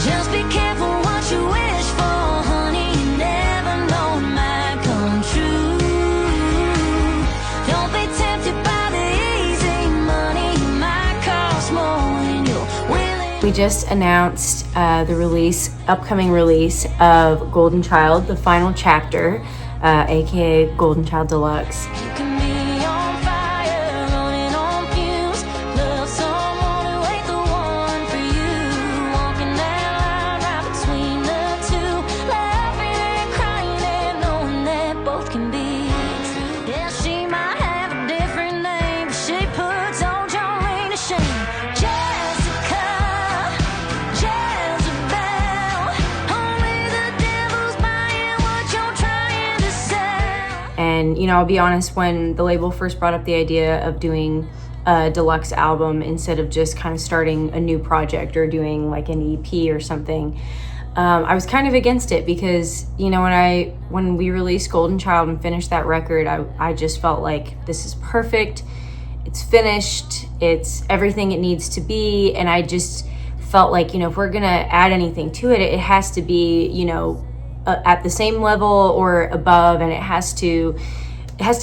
Just be careful what you wish for, honey. You never know it might come true. Don't be tempted by the easy money. It might cost more than you're willing. We just announced the upcoming release of Golden Child, the final chapter, aka Golden Child Deluxe. You can be on fire, running on fumes. Love someone who ain't the one for you. Walking that line right between the two. Laughing and crying and knowing that both can be true. Yeah, she might have a different name, but she puts old Jolene to shame. Jessica, Jezebel, only the devil's buying what you're trying to sell. And, you know, I'll be honest, when the label first brought up the idea of doing a deluxe album instead of just kind of starting a new project or doing like an EP or something, I was kind of against it because, you know, when we released Golden Child and finished that record, I just felt like this is perfect. It's finished. It's everything it needs to be. And I just felt like, you know, if we're going to add anything to it, it has to be, you know, at the same level or above, and it has to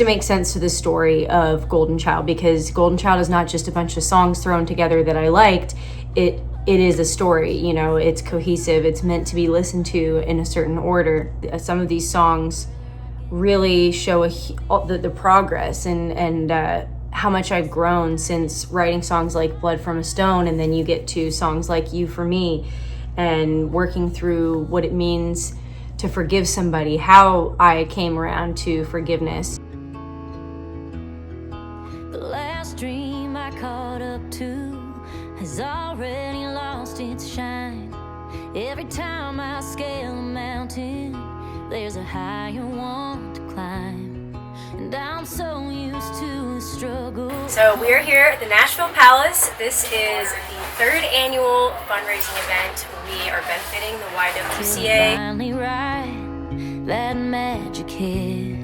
make sense to the story of Golden Child, because Golden Child is not just a bunch of songs thrown together that I liked. It is a story, you know, it's cohesive, it's meant to be listened to in a certain order. Some of these songs really show the progress and how much I've grown since writing songs like Blood from a Stone, and then you get to songs like You For Me and working through what it means to forgive somebody, how I came around to forgiveness. The last dream I caught up to has already lost its shine. Every time I scale a mountain, there's a higher one to climb. And I'm so used to the struggle. So we're here at the Nashville Palace. This is the third annual fundraising event. We are benefiting the YWCA. Finally right, that magic hit.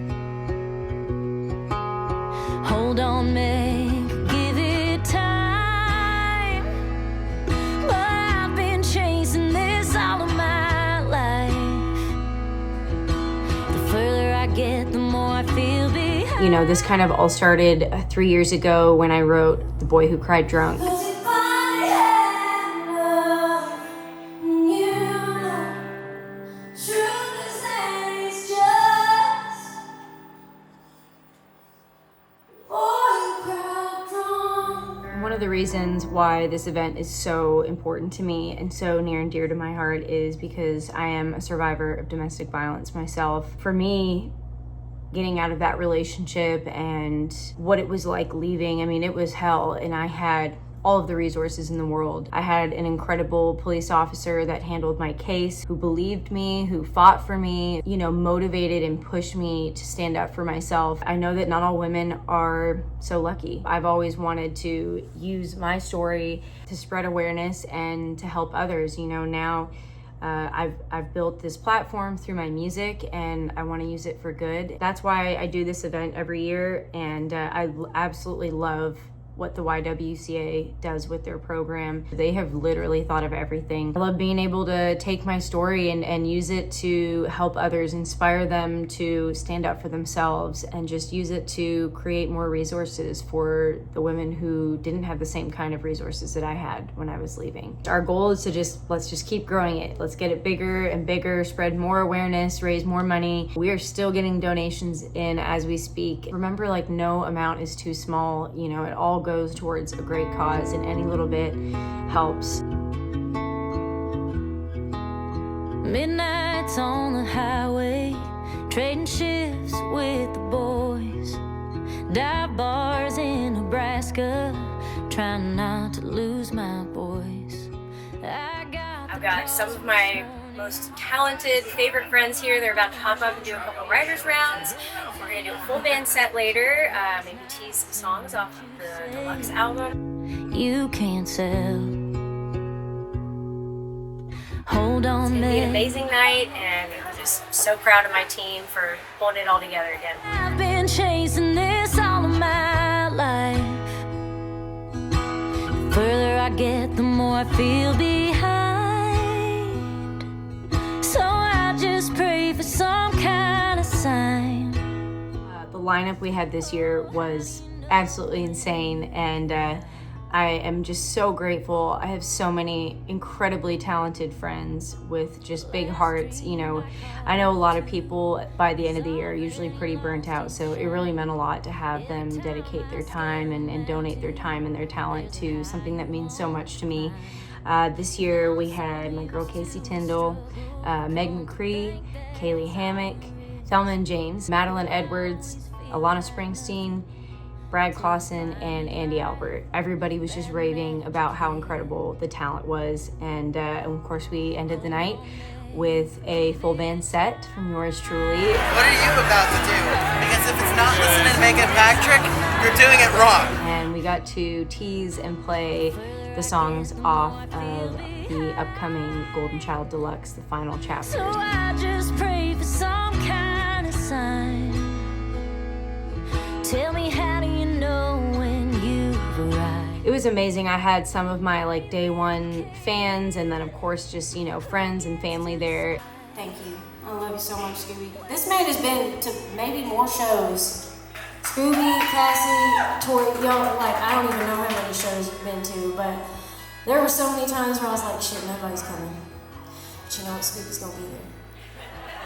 Hold on, Meg, give it time. But I've been chasing this all of my life. The further I get, the more I feel behind. You know, this kind of all started 3 years ago when I wrote The Boy Who Cried Drunk. One of the reasons why this event is so important to me and so near and dear to my heart is because I am a survivor of domestic violence myself. For me, getting out of that relationship and what it was like leaving, I mean, it was hell, and I had all of the resources in the world. I had an incredible police officer that handled my case, who believed me, who fought for me, you know, motivated and pushed me to stand up for myself. I know that not all women are so lucky. I've always wanted to use my story to spread awareness and to help others. You know, now I've built this platform through my music, and I want to use it for good. That's why I do this event every year, and I absolutely love what the YWCA does with their program. They have literally thought of everything. I love being able to take my story and use it to help others, inspire them to stand up for themselves, and just use it to create more resources for the women who didn't have the same kind of resources that I had when I was leaving. Our goal is to let's just keep growing it. Let's get it bigger and bigger, spread more awareness, raise more money. We are still getting donations in as we speak. Remember, like, no amount is too small. You know, it all goes towards a great cause, and any little bit helps. Midnights on the highway, trading shifts with the boys. Dive bars in Nebraska, trying not to lose my voice. I've got some of my most talented, favorite friends here. They're about to hop up and do a couple writers rounds. We're gonna do a full band set later, maybe tease some songs off of the deluxe album. You can't sell. Hold on, it's gonna be an amazing night, and I'm just so proud of my team for pulling it all together again. I've been chasing this all of my life. The further I get, the more I feel behind. lineup we had this year was absolutely insane, and I am just so grateful. I have so many incredibly talented friends with just big hearts. You know, I know a lot of people by the end of the year are usually pretty burnt out, so it really meant a lot to have them dedicate their time and donate their time and their talent to something that means so much to me. This year we had my girl Casey Tyndall, Meghan McCree, Kaylee Hammock, Thelma and James, Madeline Edwards, Alana Springsteen, Brad Clausen, and Andy Albert. Everybody was just raving about how incredible the talent was, and of course we ended the night with a full band set from yours truly. What are you about to do? Because if it's not listening to Meghan Patrick, you're doing it wrong. And we got to tease and play the songs off of the upcoming Golden Child Deluxe, the final chapters. So I just pray for some kind of sign. Tell me, how do you know when you've arrived? It was amazing. I had some of my like day one fans, and then of course just, you know, friends and family there. Thank you. I love you so much, Scooby. This man has been to maybe more shows. Scooby, Cassie, Tori, y'all, like, I don't even know how many shows you've been to, but there were so many times where I was like, shit, nobody's coming. But you know what? Scooby's gonna be there.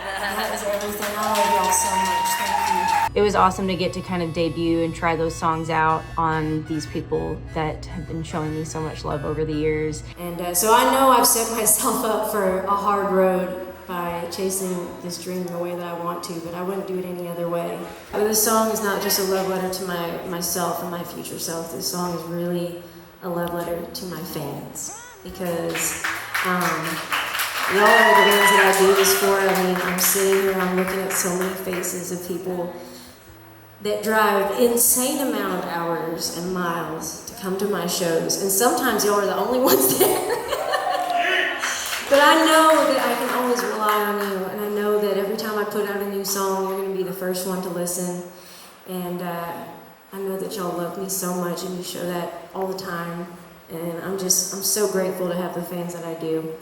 And that was everything. I love y'all so much. Thank you. It was awesome to get to kind of debut and try those songs out on these people that have been showing me so much love over the years. And so I know I've set myself up for a hard road by chasing this dream the way that I want to, but I wouldn't do it any other way. But this song is not just a love letter to myself and my future self. This song is really a love letter to my fans, because y'all are the ones that I do this for. I mean, I'm sitting here, I'm looking at so many faces of people that drive insane amount of hours and miles to come to my shows, and sometimes y'all are the only ones there. But I know that I can always rely on you, and I know that every time I put out a new song, you're going to be the first one to listen. And I know that y'all love me so much, and you show that all the time. And I'm so grateful to have the fans that I do.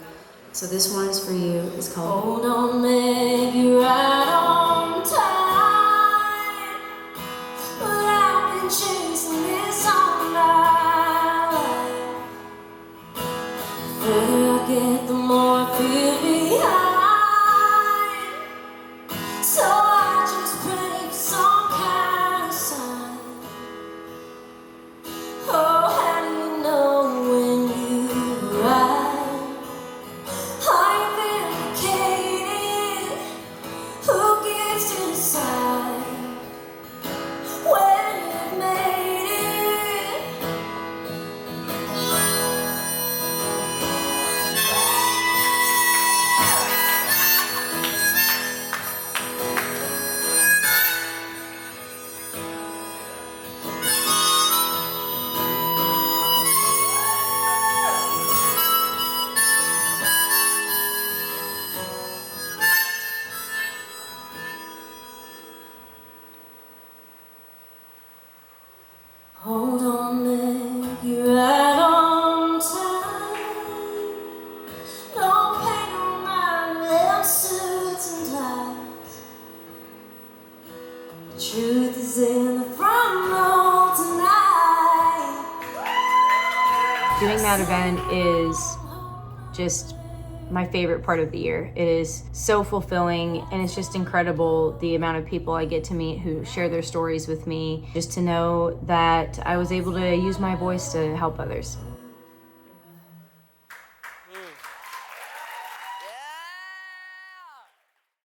So this one is for you. It's called Hold On, Meg, you're right on time. But I've been chasing this all my life. The further I get, the more I feel behind. So I just pray for some kind of sign. Oh, how do you know when you arrive? Are you vindicated? Who gets to decide when you've made it? Hold on, Meg, you're right on time. Don't pay no mind to them suits and ties. The truth is in the front row tonight. Doing that event is just my favorite part of the year. It is so fulfilling, and it's just incredible the amount of people I get to meet who share their stories with me, just to know that I was able to use my voice to help others.